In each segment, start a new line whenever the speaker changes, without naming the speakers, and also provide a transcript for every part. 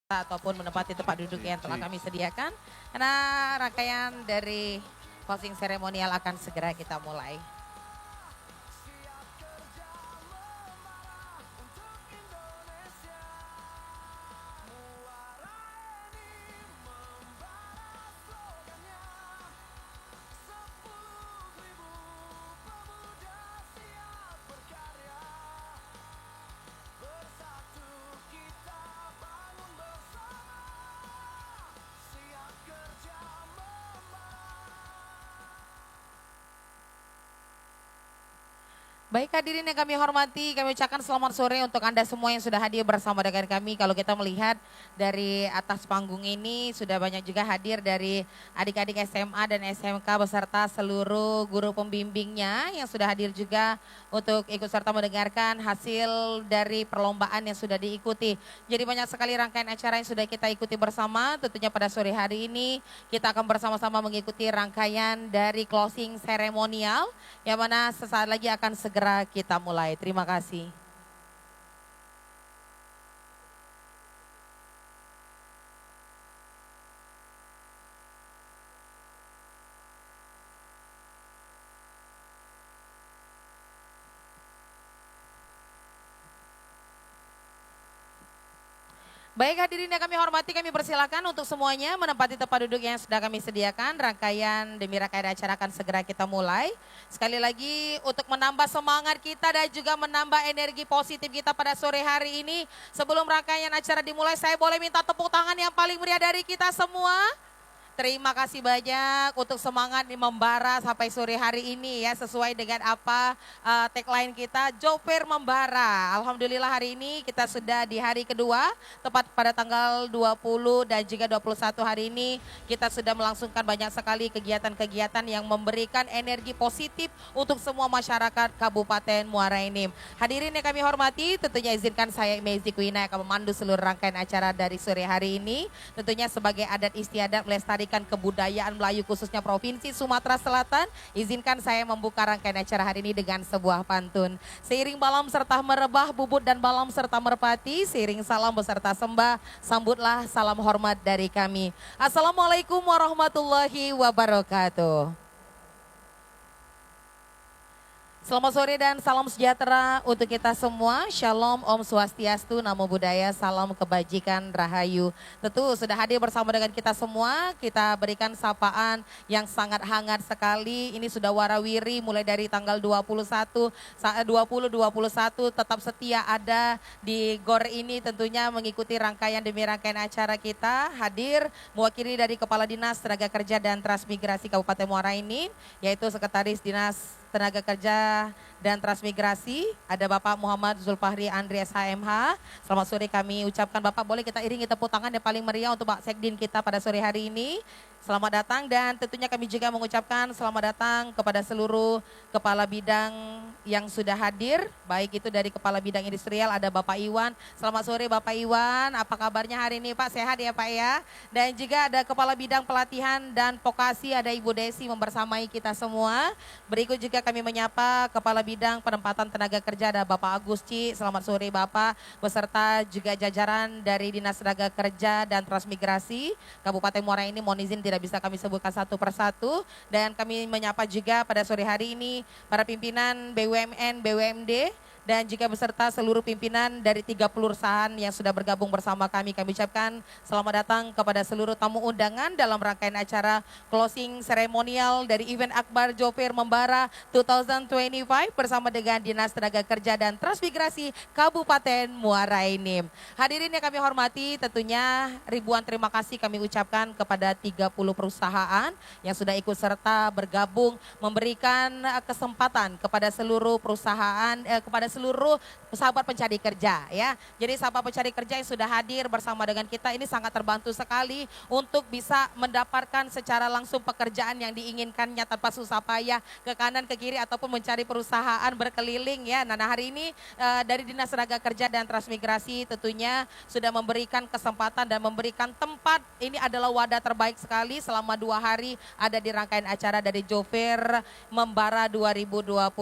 ataupun menempati tempat duduk yang telah kami sediakan. Karena rangkaian dari closing seremonial akan segera kita mulai. Baik hadirin yang kami hormati, kami ucapkan selamat sore untuk Anda semua yang sudah hadir bersama dengan kami. Kalau kita melihat dari atas panggung ini sudah banyak juga hadir dari adik-adik SMA dan SMK beserta seluruh guru pembimbingnya yang sudah hadir juga untuk ikut serta mendengarkan hasil dari perlombaan yang sudah diikuti. Jadi banyak sekali rangkaian acara yang sudah kita ikuti bersama. Tentunya pada sore hari ini kita akan bersama-sama mengikuti rangkaian dari closing seremonial yang mana sesaat lagi akan segera kita mulai. Terima kasih. Baik hadirin yang kami hormati, kami persilakan untuk semuanya menempati tempat duduk yang sudah kami sediakan. Rangkaian demi rangkaian acara akan segera kita mulai. Sekali lagi untuk menambah semangat kita dan juga menambah energi positif kita pada sore hari ini. Sebelum rangkaian acara dimulai, saya boleh minta tepuk tangan yang paling meriah dari kita semua. Terima kasih banyak untuk semangat di membara sampai sore hari ini ya, sesuai dengan apa tagline kita, Joper Membara. Alhamdulillah hari ini kita sudah di hari kedua, tepat pada tanggal 20 dan juga 21 hari ini kita sudah melangsungkan banyak sekali kegiatan-kegiatan yang memberikan energi positif untuk semua masyarakat Kabupaten Muara Enim. Hadirin yang kami hormati, tentunya izinkan saya Mezi Kuina yang akan memandu seluruh rangkaian acara dari sore hari ini. Tentunya sebagai adat istiadat melestarikan kebudayaan Melayu khususnya Provinsi Sumatera Selatan, izinkan saya membuka rangkaian acara hari ini dengan sebuah pantun. Seiring balam serta merebah, bubut dan balam serta merpati, seiring salam beserta sembah, sambutlah salam hormat dari kami. Assalamualaikum warahmatullahi wabarakatuh. Selamat sore dan salam sejahtera untuk kita semua. Shalom, Om Swastiastu, Namo Buddhaya, salam kebajikan, rahayu. Tentu sudah hadir bersama dengan kita semua, kita berikan sapaan yang sangat hangat sekali. Ini sudah warawiri mulai dari tanggal 21, 20-21 tetap setia ada di GOR ini tentunya mengikuti rangkaian demi rangkaian acara kita. Hadir mewakili dari Kepala Dinas Tenaga Kerja dan Transmigrasi Kabupaten Muara Enim, yaitu Sekretaris Dinas Tenaga Kerja dan Transmigrasi, ada Bapak Muhammad Zulfahri Andreas HMH. Selamat sore kami ucapkan Bapak, boleh kita iringi tepuk tangan yang paling meriah untuk Pak Sekdin kita pada sore hari ini. Selamat datang dan tentunya kami juga mengucapkan selamat datang kepada seluruh kepala bidang yang sudah hadir, baik itu dari Kepala Bidang Industrial ada Bapak Iwan. Selamat sore Bapak Iwan, apa kabarnya hari ini Pak? Sehat ya Pak ya? Dan juga ada Kepala Bidang Pelatihan dan Vokasi ada Ibu Desi membersamai kita semua. Berikut juga kami menyapa Kepala Bidang Penempatan Tenaga Kerja ada Bapak Agus Ci. Selamat sore Bapak, beserta juga jajaran dari Dinas Tenaga Kerja dan Transmigrasi Kabupaten Muara Enim. Mohon izin tidak bisa kami sebutkan satu persatu. Dan kami menyapa juga pada sore hari ini para pimpinan BUMN, BUMD, dan juga beserta seluruh pimpinan dari 30 perusahaan yang sudah bergabung bersama kami. Kami ucapkan selamat datang kepada seluruh tamu undangan dalam rangkaian acara closing seremonial dari event Akbar Joper Membara 2025 bersama dengan Dinas Tenaga Kerja dan Transmigrasi Kabupaten Muara Enim. Hadirin yang kami hormati, tentunya ribuan terima kasih kami ucapkan kepada 30 perusahaan yang sudah ikut serta bergabung memberikan kesempatan kepada seluruh perusahaan, kepada seluruh sahabat pencari kerja ya. Jadi sahabat pencari kerja yang sudah hadir bersama dengan kita ini sangat terbantu sekali untuk bisa mendapatkan secara langsung pekerjaan yang diinginkannya tanpa susah payah ke kanan ke kiri ataupun mencari perusahaan berkeliling ya. Nah hari ini dari Dinas Tenaga Kerja dan Transmigrasi tentunya sudah memberikan kesempatan dan memberikan tempat. Ini adalah wadah terbaik sekali selama 2 hari ada di rangkaian acara dari Joper Membara 2025.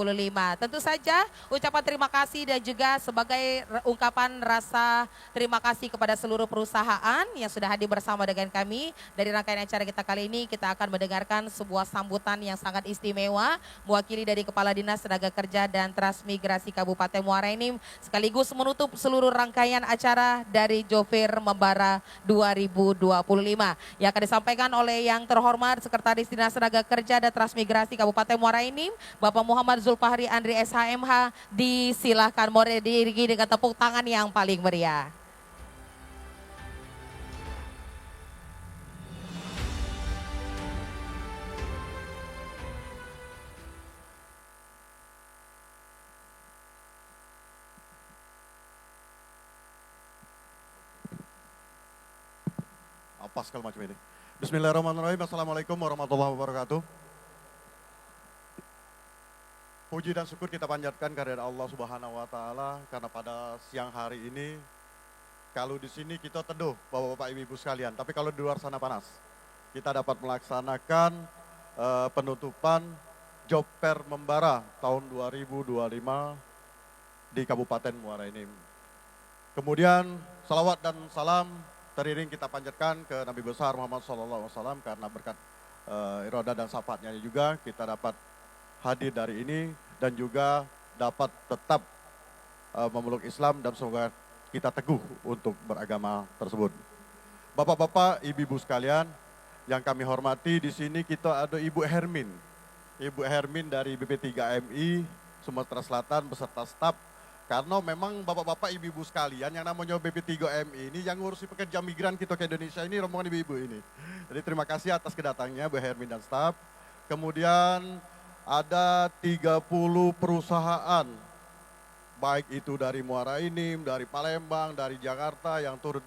Tentu saja ucapan terima terima kasih dan juga sebagai ungkapan rasa terima kasih kepada seluruh perusahaan yang sudah hadir bersama dengan kami. Dari rangkaian acara kita kali ini, kita akan mendengarkan sebuah sambutan yang sangat istimewa mewakili dari Kepala Dinas Tenaga Kerja dan Transmigrasi Kabupaten Muara Enim, sekaligus menutup seluruh rangkaian acara dari Jofir Membara 2025 yang akan disampaikan oleh yang terhormat Sekretaris Dinas Tenaga Kerja dan Transmigrasi Kabupaten Muara Enim, Bapak Muhammad Zulfahri Andri SHMH. Disilahkan mohon diiringi dengan tepuk tangan yang paling meriah.
Apa segala macam ini. Bismillahirrahmanirrahim. Assalamualaikum warahmatullahi wabarakatuh. Puji dan syukur kita panjatkan kehadirat Allah Subhanahu wa taala karena pada siang hari ini kalau di sini kita teduh Bapak-bapak Ibu-ibu sekalian, tapi kalau di luar sana panas. Kita dapat melaksanakan penutupan Job Fair Membara tahun 2025 di Kabupaten Muara Enim. Kemudian salawat dan salam teriring kita panjatkan ke Nabi besar Muhammad SAW karena berkat iroda dan syafaatnya juga kita dapat hadir dari ini dan juga dapat tetap memeluk Islam dan semoga kita teguh untuk beragama tersebut. Bapak-bapak, ibu-ibu sekalian yang kami hormati, di sini kita ada Ibu Hermin. Ibu Hermin dari BP3MI Sumatera Selatan beserta staf. Karena memang bapak-bapak, ibu-ibu sekalian yang namanya BP3MI ini yang ngurusi pekerja migran kita ke Indonesia ini rombongan ibu-ibu ini. Jadi terima kasih atas kedatangannya Bu Hermin dan staf. Kemudian ada 30 perusahaan, baik itu dari Muara Enim, dari Palembang, dari Jakarta yang turut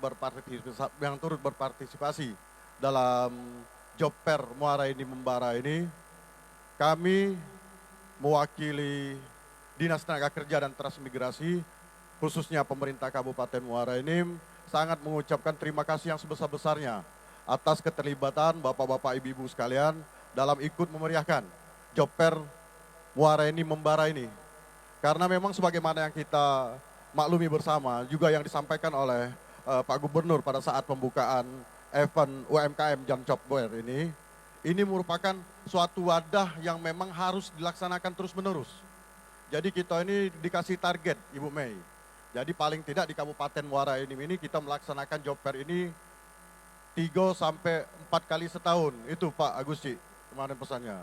berpartisipasi dalam Job Fair Muara Enim Membara ini. Kami mewakili Dinas Tenaga Kerja dan Transmigrasi, khususnya pemerintah Kabupaten Muara Enim, sangat mengucapkan terima kasih yang sebesar-besarnya atas keterlibatan bapak-bapak, ibu-ibu sekalian dalam ikut memeriahkan Job Fair Muara Enim Membara ini. Karena memang sebagaimana yang kita maklumi bersama, juga yang disampaikan oleh Pak Gubernur pada saat pembukaan event UMKM Jam Job Fair ini merupakan suatu wadah yang memang harus dilaksanakan terus-menerus. Jadi kita ini dikasih target, Ibu Mei. Jadi paling tidak di Kabupaten Muara Enim ini kita melaksanakan Job Fair ini 3 sampai 4 kali setahun. Itu Pak Agusti kemarin pesannya.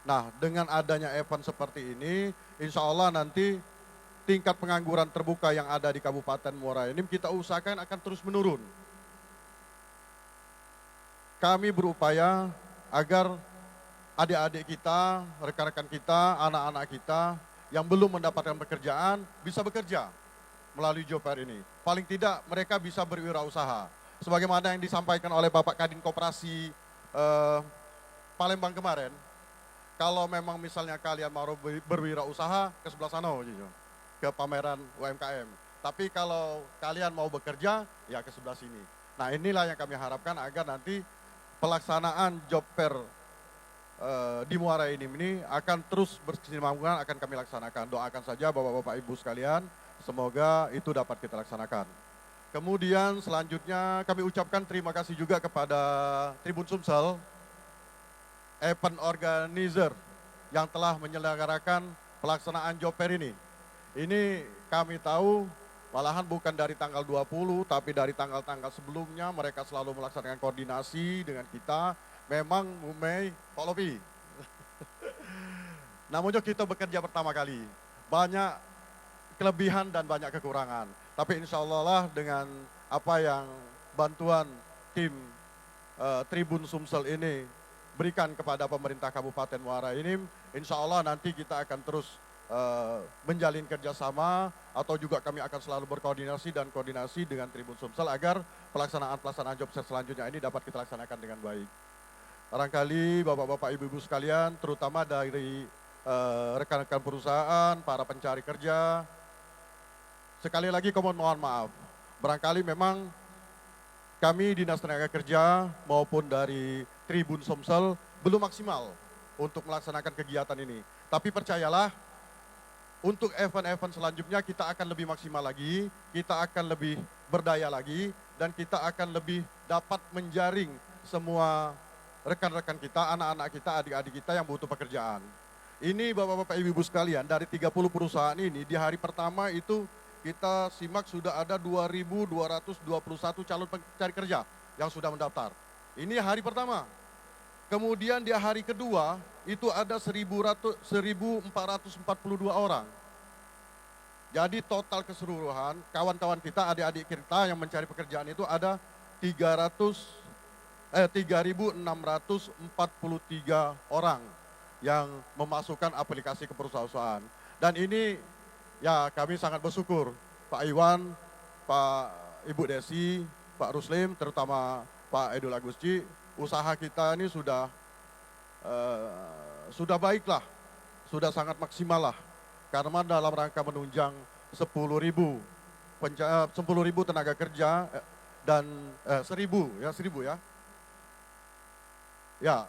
Nah, dengan adanya event seperti ini, insya Allah nanti tingkat pengangguran terbuka yang ada di Kabupaten Muara Enim kita usahakan akan terus menurun. Kami berupaya agar adik-adik kita, rekan-rekan kita, anak-anak kita yang belum mendapatkan pekerjaan bisa bekerja melalui Job Fair ini. Paling tidak mereka bisa berwirausaha. Sebagaimana yang disampaikan oleh Bapak Kadin Koperasi Palembang kemarin, kalau memang misalnya kalian mau berwirausaha ke sebelah sana, ke pameran UMKM. Tapi kalau kalian mau bekerja, ya ke sebelah sini. Nah inilah yang kami harapkan agar nanti pelaksanaan Job Fair di Muara Enim ini akan terus berkesinambungan, akan kami laksanakan. Doakan saja Bapak-bapak Ibu sekalian, semoga itu dapat kita laksanakan. Kemudian selanjutnya kami ucapkan terima kasih juga kepada Tribun Sumsel, event organizer yang telah menyelenggarakan pelaksanaan Job Fair ini. Ini kami tahu malahan bukan dari tanggal 20, tapi dari tanggal-tanggal sebelumnya mereka selalu melaksanakan koordinasi dengan kita. Memang Bu Mei, Pak Lopi. Namun kita bekerja pertama kali. Banyak kelebihan dan banyak kekurangan. Tapi insya Allah lah dengan apa yang bantuan tim Tribun Sumsel ini berikan kepada pemerintah Kabupaten Muara Enim, insya Allah nanti kita akan terus menjalin kerjasama atau juga kami akan selalu berkoordinasi dan koordinasi dengan Tribun Sumsel agar pelaksanaan Job Fair selanjutnya ini dapat kita laksanakan dengan baik. Barangkali Bapak-bapak, Ibu-ibu sekalian, terutama dari rekan-rekan perusahaan, para pencari kerja, sekali lagi mohon maaf. Barangkali memang kami Dinas Tenaga Kerja maupun dari Tribun Sumsel belum maksimal untuk melaksanakan kegiatan ini. Tapi percayalah, untuk event-event selanjutnya kita akan lebih maksimal lagi, kita akan lebih berdaya lagi, dan kita akan lebih dapat menjaring semua rekan-rekan kita, anak-anak kita, adik-adik kita yang butuh pekerjaan. Ini Bapak-Bapak Ibu-Ibu sekalian, dari 30 perusahaan ini di hari pertama itu kita simak sudah ada 2.221 calon pencari kerja yang sudah mendaftar. Ini hari pertama. Kemudian di hari kedua itu ada 1.442 orang. Jadi total keseluruhan kawan-kawan kita, adik-adik kita yang mencari pekerjaan itu ada 3.643 orang yang memasukkan aplikasi ke perusahaan. Dan ini ya kami sangat bersyukur Pak Iwan, Pak Ibu Desi, Pak Ruslim, terutama Pak Edul Agusci, usaha kita ini sudah baiklah, sudah sangat maksimal lah. Karena dalam rangka menunjang 10.000 tenaga kerja dan 1.000 ya. Ya,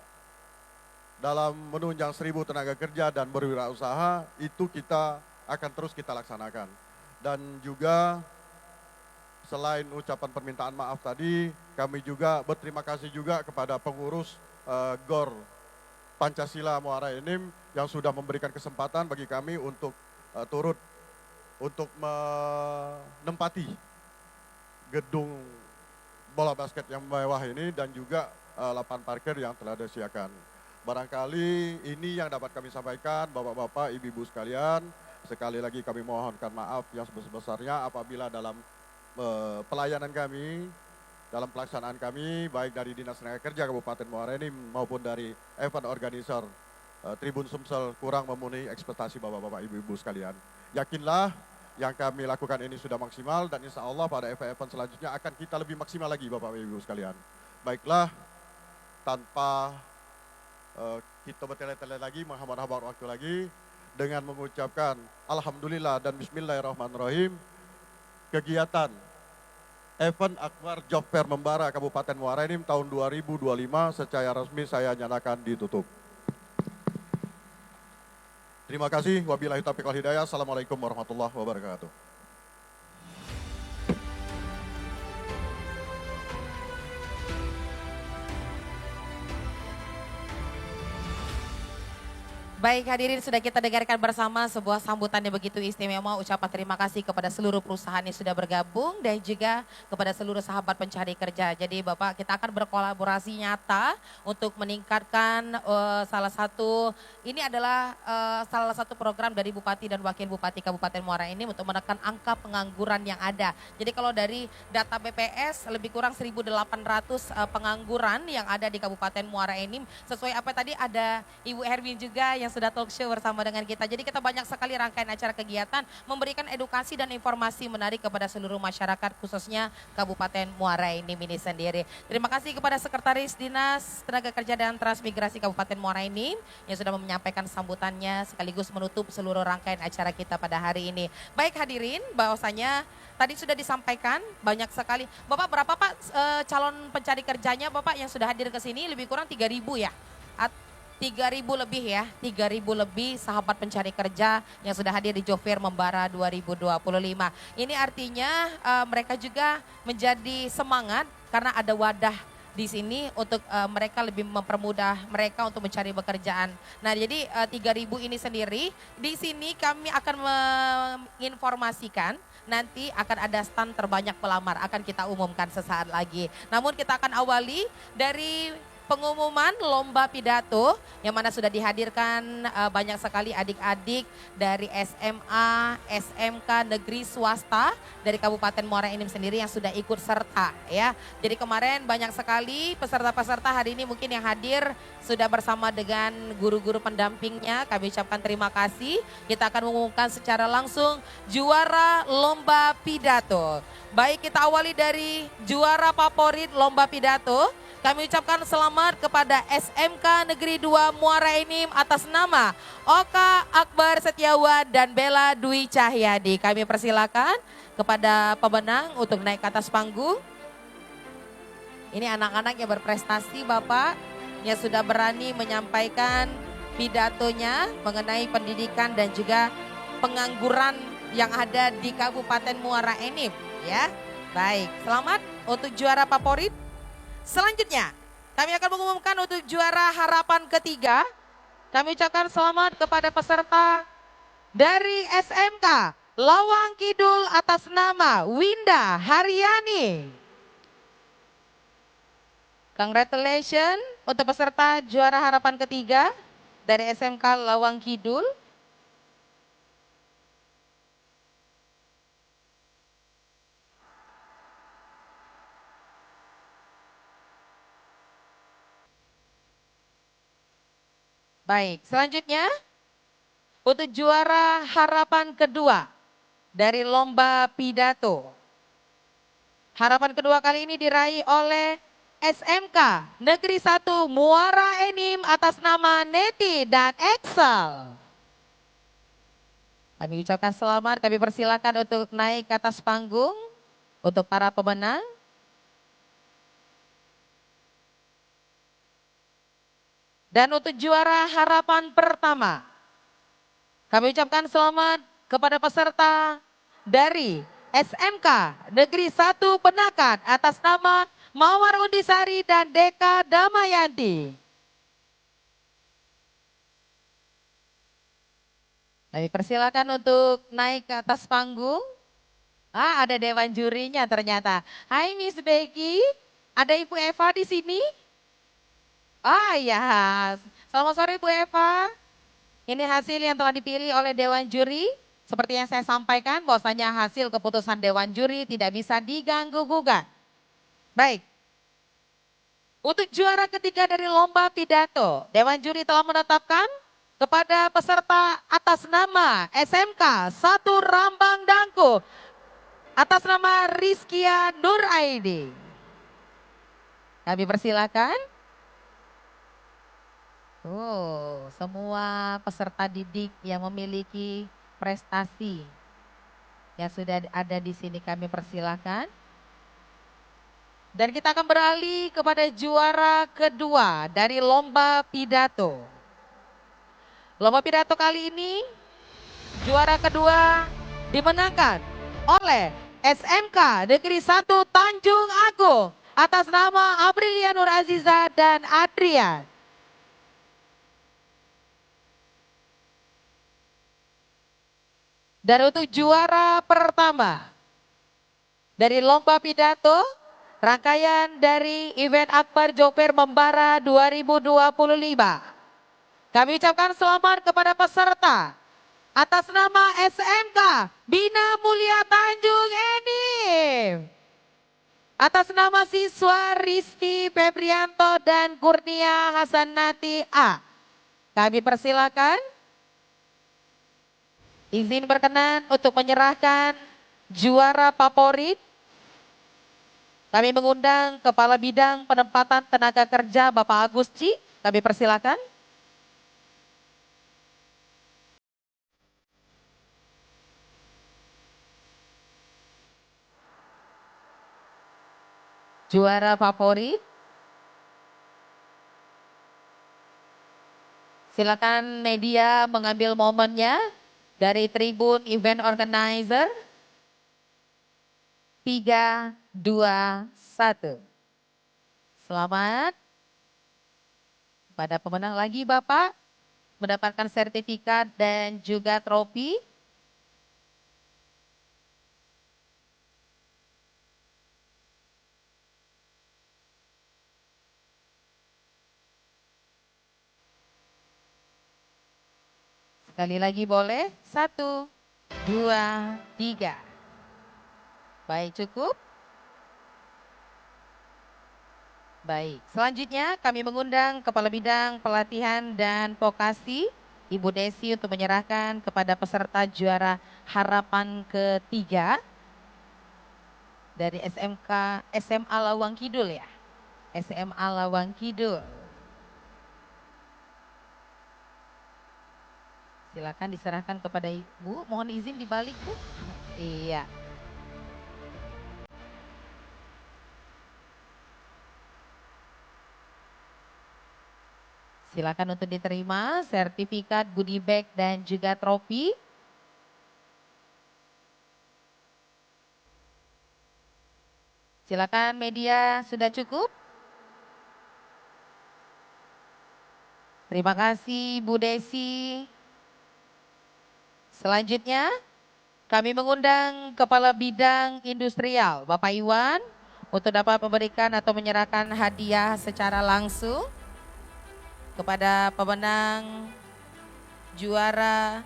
dalam menunjang 1.000 tenaga kerja dan berwirausaha itu kita akan terus kita laksanakan. Dan juga selain ucapan permintaan maaf tadi, kami juga berterima kasih juga kepada pengurus GOR Pancasila Muara Enim yang sudah memberikan kesempatan bagi kami untuk turut untuk menempati gedung bola basket yang mewah ini dan juga lapangan parkir yang telah disediakan. Barangkali ini yang dapat kami sampaikan Bapak-Bapak, Ibu-Ibu sekalian. Sekali lagi kami mohonkan maaf yang sebesar-besarnya apabila dalam pelayanan kami, dalam pelaksanaan kami, baik dari Dinas Tenaga Kerja Kabupaten Muara Enim maupun dari event organizer Tribun Sumsel kurang memenuhi ekspektasi Bapak-Bapak, Ibu-Ibu sekalian. Yakinlah yang kami lakukan ini sudah maksimal dan insya Allah pada event-event selanjutnya akan kita lebih maksimal lagi Bapak-Bapak, Ibu sekalian. Baiklah, tanpa kita bertele-tele lagi, menghambar-hambar waktu lagi, dengan mengucapkan Alhamdulillah dan Bismillahirrahmanirrahim, kegiatan Event Akbar Job Fair Membara Kabupaten Muara Enim tahun 2025 secara resmi saya nyatakan ditutup. Terima kasih. Wabillahi taufiq wal hidayah. Assalamualaikum warahmatullahi wabarakatuh.
Baik hadirin, sudah kita dengarkan bersama sebuah sambutan yang begitu istimewa, ucapan terima kasih kepada seluruh perusahaan yang sudah bergabung dan juga kepada seluruh sahabat pencari kerja. Jadi Bapak, kita akan berkolaborasi nyata untuk meningkatkan salah satu program dari Bupati dan Wakil Bupati Kabupaten Muara Enim untuk menekan angka pengangguran yang ada. Jadi kalau dari data BPS lebih kurang 1.800 pengangguran yang ada di Kabupaten Muara Enim. Sesuai apa tadi ada Ibu Herwin juga yang sudah talk show bersama dengan kita. Jadi kita banyak sekali rangkaian acara kegiatan memberikan edukasi dan informasi menarik kepada seluruh masyarakat khususnya Kabupaten Muara Enim ini sendiri. Terima kasih kepada Sekretaris Dinas Tenaga Kerja dan Transmigrasi Kabupaten Muara Enim yang sudah menyampaikan sambutannya sekaligus menutup seluruh rangkaian acara kita pada hari ini. Baik hadirin, bahwasanya tadi sudah disampaikan banyak sekali. Bapak berapa Pak calon pencari kerjanya Bapak yang sudah hadir ke sini? Lebih kurang 3.000 ya? 3.000 lebih ya, 3.000 lebih sahabat pencari kerja yang sudah hadir di Job Fair Membara 2025. Ini artinya mereka juga menjadi semangat karena ada wadah di sini untuk mereka lebih mempermudah mereka untuk mencari pekerjaan. Nah jadi 3.000 ini sendiri, di sini kami akan menginformasikan nanti akan ada stand terbanyak pelamar, akan kita umumkan sesaat lagi. Namun kita akan awali dari pengumuman lomba pidato yang mana sudah dihadirkan banyak sekali adik-adik dari SMA, SMK, negeri swasta dari Kabupaten Muara Enim sendiri yang sudah ikut serta ya. Jadi kemarin banyak sekali peserta-peserta, hari ini mungkin yang hadir sudah bersama dengan guru-guru pendampingnya. Kami ucapkan terima kasih. Kita akan mengumumkan secara langsung juara lomba pidato. Baik, kita awali dari juara favorit lomba pidato. Kami ucapkan selamat kepada SMK Negeri 2 Muara Enim atas nama Oka Akbar Setiawan dan Bella Dwi Cahyadi. Kami persilakan kepada pemenang untuk naik ke atas panggung. Ini anak-anak yang berprestasi Bapak, yang sudah berani menyampaikan pidatonya mengenai pendidikan dan juga pengangguran yang ada di Kabupaten Muara Enim ya. Baik, selamat untuk juara favorit. Selanjutnya, kami akan mengumumkan untuk juara harapan ketiga. Kami ucapkan selamat kepada peserta dari SMK Lawang Kidul atas nama Winda Haryani. Congratulations untuk peserta juara harapan ketiga dari SMK Lawang Kidul. Baik, selanjutnya untuk juara harapan kedua dari lomba pidato. Harapan kedua kali ini diraih oleh SMK Negeri 1 Muara Enim atas nama Neti dan Excel. Kami ucapkan selamat, kami persilakan untuk naik ke atas panggung untuk para pemenang. Dan untuk juara harapan pertama, kami ucapkan selamat kepada peserta dari SMK Negeri 1 Penakan atas nama Mawar Undisari dan Deka Damayanti. Kami persilakan untuk naik ke atas panggung. Ada dewan jurinya ternyata. Hai Miss Becky, ada Ibu Eva di sini? Ya, selamat sore Bu Eva. Ini hasil yang telah dipilih oleh Dewan Juri. Seperti yang saya sampaikan bahwasanya hasil keputusan Dewan Juri tidak bisa diganggu-gugat. Baik, untuk juara ketiga dari lomba pidato, Dewan Juri telah menetapkan kepada peserta atas nama SMK 1 Rambang Dangku, atas nama Rizkia Nur Aidi. Kami persilakan. Semua peserta didik yang memiliki prestasi yang sudah ada di sini kami persilakan. Dan kita akan beralih kepada juara kedua dari lomba pidato. Lomba pidato kali ini juara kedua dimenangkan oleh SMK Negeri 1 Tanjung Agung atas nama Aprilia Nur Aziza dan Adrian. Dan untuk juara pertama dari lomba pidato, rangkaian dari event Akbar Joper Membara 2025. Kami ucapkan selamat kepada peserta atas nama SMK Bina Mulia Tanjung Enim. Atas nama siswa Rizky Febrianto dan Kurnia Hasanati A. Kami persilakan. Izin berkenan untuk menyerahkan juara favorit. Kami mengundang Kepala Bidang Penempatan Tenaga Kerja Bapak Agus Ci. Kami persilakan. Juara favorit. Silakan media mengambil momennya dari tribun event organizer. 3, 2, 1. Selamat. Pada pemenang lagi Bapak mendapatkan sertifikat dan juga trofi. Sekali lagi boleh, 1, 2, 3. Baik, cukup. Baik, selanjutnya kami mengundang Kepala Bidang Pelatihan dan Vokasi, Ibu Desi untuk menyerahkan kepada peserta juara harapan ketiga dari SMA Lawang Kidul ya. SMA Lawang Kidul. Silakan diserahkan kepada Ibu. Mohon izin dibalik Bu. Iya. Silakan untuk diterima sertifikat goodie bag dan juga trofi. Silakan media, sudah cukup? Terima kasih Bu Desi. Selanjutnya kami mengundang Kepala Bidang Industrial Bapak Iwan untuk dapat memberikan atau menyerahkan hadiah secara langsung kepada pemenang juara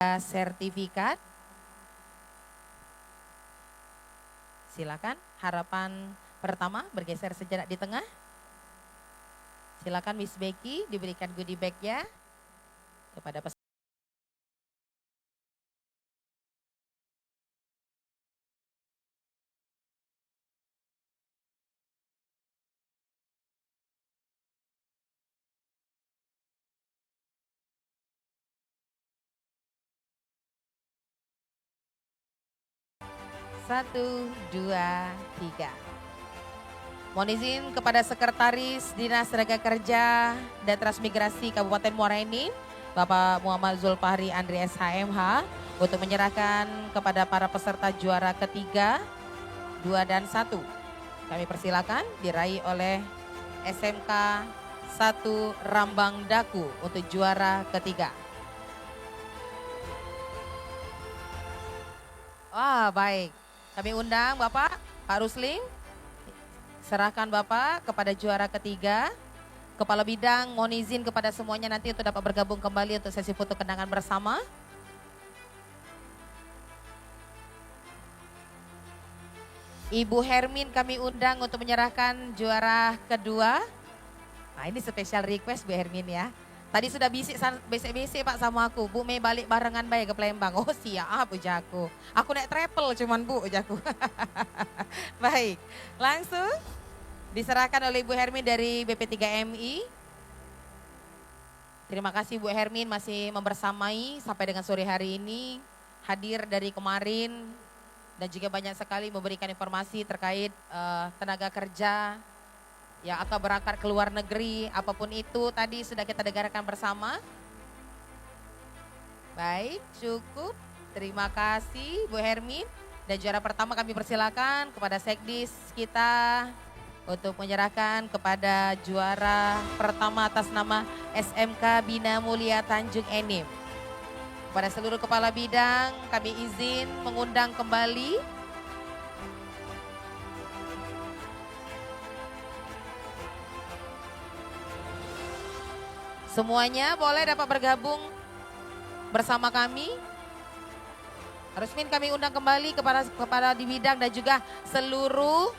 sertifikat. Silakan, harapan pertama bergeser sejenak di tengah. Silakan Miss Becky diberikan goodie bag-nya kepada peserta. Satu, dua, tiga. Mohon izin kepada Sekretaris Dinas Tenaga Kerja dan Transmigrasi Kabupaten Muara Enim, Bapak Muhammad Zulfahri Andri SHMH, untuk menyerahkan kepada para peserta juara ketiga, 2 dan 1. Kami persilakan diraih oleh SMK 1 Rambang Daku untuk juara ketiga. Wah, baik. Kami undang Bapak, Pak Ruslim. Serahkan Bapak kepada juara ketiga. Kepala Bidang mohon izin kepada semuanya nanti untuk dapat bergabung kembali untuk sesi foto kenangan bersama. Ibu Hermin kami undang untuk menyerahkan juara kedua. Nah ini spesial request Bu Hermin ya. Tadi sudah bisik Pak sama aku, Bu Mei balik barengan baik ke Palembang. Oh siap ujaku. Aku naik travel cuman Bu ujaku. Baik, langsung diserahkan oleh Ibu Hermin dari BP3MI. Terima kasih Bu Hermin masih membersamai sampai dengan sore hari ini. Hadir dari kemarin dan juga banyak sekali memberikan informasi terkait tenaga kerja yang akan berangkat ke luar negeri, apapun itu tadi sudah kita dengarkan bersama. Baik, cukup. Terima kasih Bu Hermin. Dan juara pertama kami persilakan kepada Sekdis kita untuk menyerahkan kepada juara pertama atas nama SMK Bina Mulia Tanjung Enim. Kepada seluruh kepala bidang kami izin mengundang kembali semuanya boleh dapat bergabung bersama kami. Rusmin kami undang kembali kepada di bidang dan juga seluruh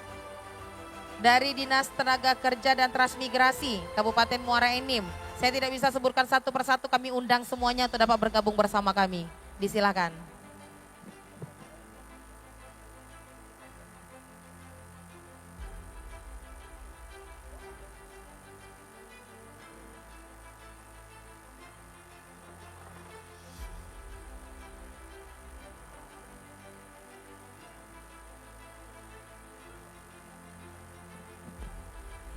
dari Dinas Tenaga Kerja dan Transmigrasi Kabupaten Muara Enim. Saya tidak bisa sebutkan satu persatu, kami undang semuanya untuk dapat bergabung bersama kami. Disilakan.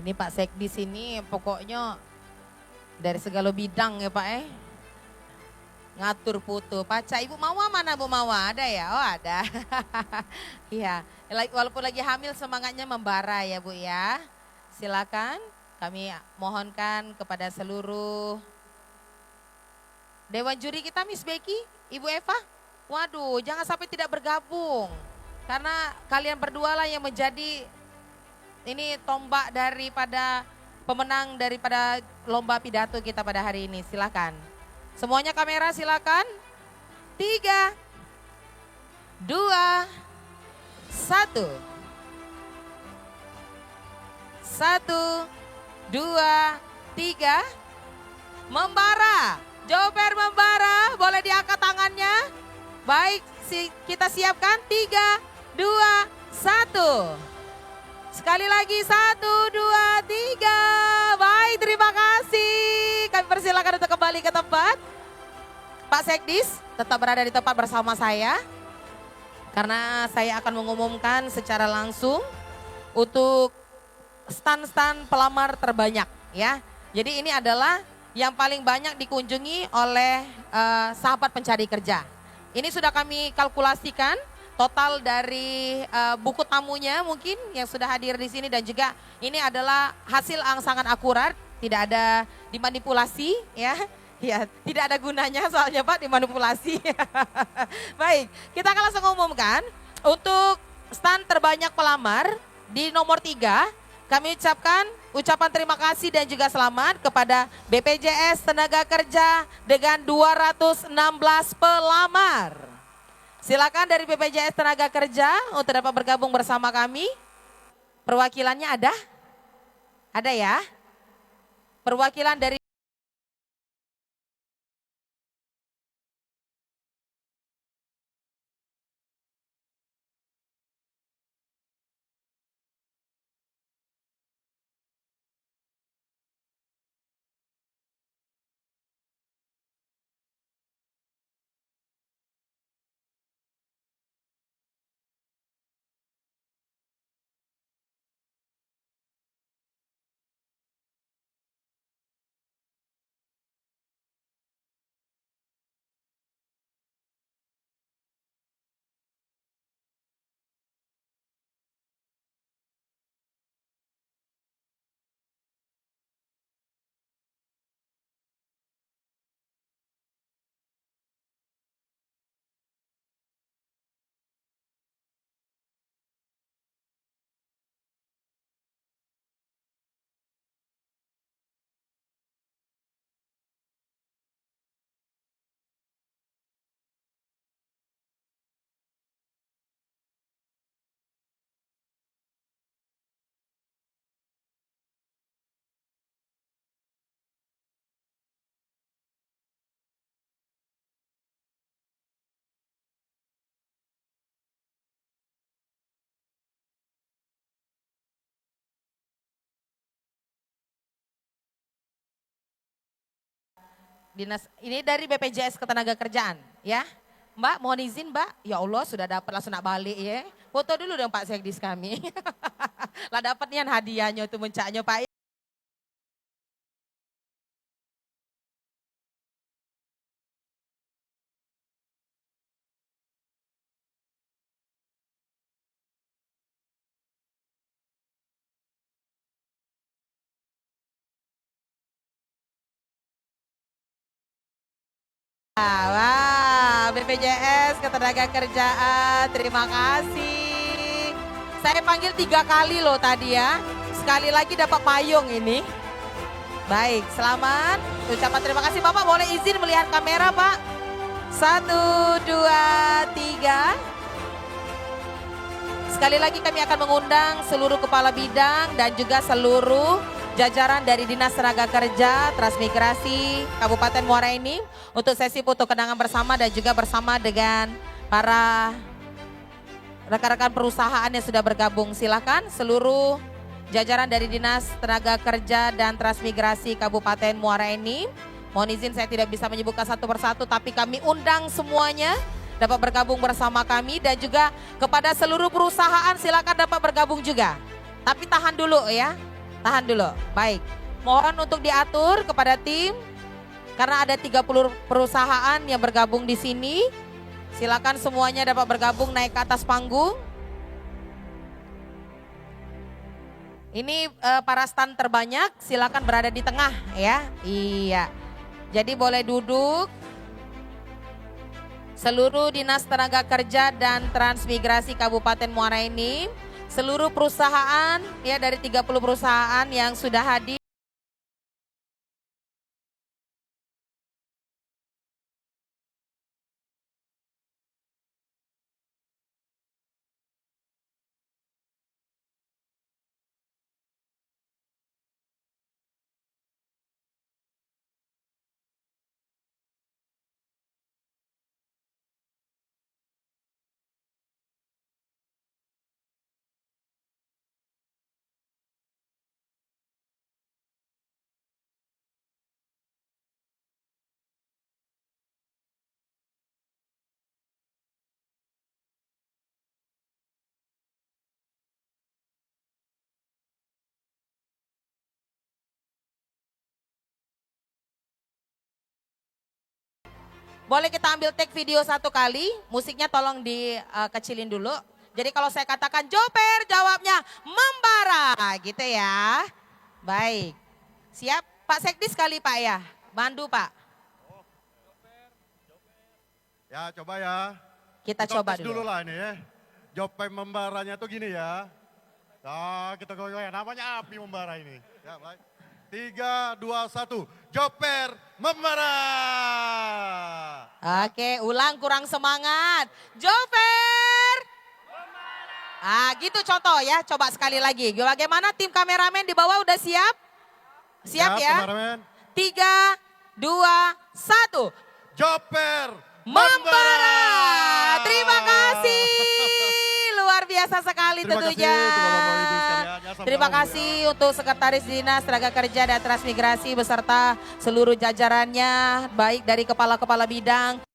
Ini Pak Sekdis ini pokoknya dari segala bidang ya Pak . Ngatur putu, pacar. Ibu Mawa mana Bu Mawa? Ada ya? Oh ada. Iya, walaupun lagi hamil semangatnya membara ya Bu ya. Silakan kami mohonkan kepada seluruh Dewan Juri kita Miss Becky, Ibu Eva. Waduh, jangan sampai tidak bergabung. Karena kalian berdua lah yang menjadi ini tombak daripada pemenang daripada lomba pidato kita pada hari ini. Silakan. Semuanya kamera silakan. 3, 2, 1. 1, 2, 3. Membara. Joper membara. Boleh diangkat tangannya. Baik, kita siapkan. 3, 2, 1. Sekali lagi 1, 2, 3. Baik, terima kasih. Kami persilakan untuk kembali ke tempat. Pak Sekdis tetap berada di tempat bersama saya. Karena saya akan mengumumkan secara langsung untuk stan-stan pelamar terbanyak ya. Jadi ini adalah yang paling banyak dikunjungi oleh sahabat pencari kerja. Ini sudah kami kalkulasikan. Total dari buku tamunya mungkin yang sudah hadir di sini dan juga ini adalah hasil yang sangat akurat, tidak ada dimanipulasi ya. Ya, tidak ada gunanya soalnya Pak dimanipulasi. Baik, kita akan langsung umumkan untuk stand terbanyak pelamar di nomor 3. Kami ucapkan ucapan terima kasih dan juga selamat kepada BPJS Tenaga Kerja dengan 216 pelamar. Silakan dari BPJS Tenaga Kerja untuk dapat bergabung bersama kami. Perwakilannya ada? Ada ya? Perwakilan dari Dinas ini dari BPJS Ketenagakerjaan ya. Mbak mohon izin Mbak, ya Allah sudah dapat langsung nak balik ya. Foto dulu dong Pak Sekdis kami. Lah dapat nian hadiahnya itu mencaknya Pak. Wah, BPJS Ketenagakerjaan, terima kasih. Saya panggil 3 kali loh tadi ya. Sekali lagi dapat payung ini. Baik, selamat. Ucapan terima kasih Bapak, boleh izin melihat kamera Pak. 1, 2, 3. Sekali lagi kami akan mengundang seluruh kepala bidang dan juga seluruh jajaran dari Dinas Tenaga Kerja, Transmigrasi, Kabupaten Muara Enim untuk sesi foto kenangan bersama dan juga bersama dengan para rekan-rekan perusahaan yang sudah bergabung. Silakan seluruh jajaran dari Dinas Tenaga Kerja dan Transmigrasi Kabupaten Muara Enim. Mohon izin saya tidak bisa menyebutkan satu persatu tapi kami undang semuanya dapat bergabung bersama kami dan juga kepada seluruh perusahaan silakan dapat bergabung juga. Tapi tahan dulu ya. Tahan dulu, baik. Mohon untuk diatur kepada tim Karena ada 30 perusahaan yang bergabung di sini. Silakan semuanya dapat bergabung naik ke atas panggung. Ini para stand terbanyak, silakan berada di tengah ya. Iya. Jadi boleh duduk. Seluruh Dinas Tenaga Kerja dan Transmigrasi Kabupaten Muara Enim, seluruh perusahaan ya dari 30 perusahaan yang sudah hadir. Boleh kita ambil take video satu kali, musiknya tolong dikecilin dulu. Jadi kalau saya katakan Joper, jawabnya membara gitu ya. Baik, siap Pak Sekdis kali Pak ya, bantu Pak.
Ya coba ya.
Kita coba
tes
dulu.
lah ini ya. Joper membaranya tuh gini ya. Nah, kita goyang, namanya api membara ini. Ya, baik. 3, 2, 1, Joper membara.
Oke, ulang kurang semangat. Joper. Ah, gitu contoh ya. Coba sekali lagi. Bagaimana tim kameramen di bawah udah siap? Siap ya?
Kameramen.
3, 2, 1.
Joper
Membara. Terima kasih. Luar biasa sekali
Terima
tentunya.
kasih untuk Bapak Ibu sekalian. Ya,
Terima
sama-sama,
kasih untuk Sekretaris Dinas Tenaga Kerja dan Transmigrasi beserta seluruh jajarannya, baik dari kepala-kepala bidang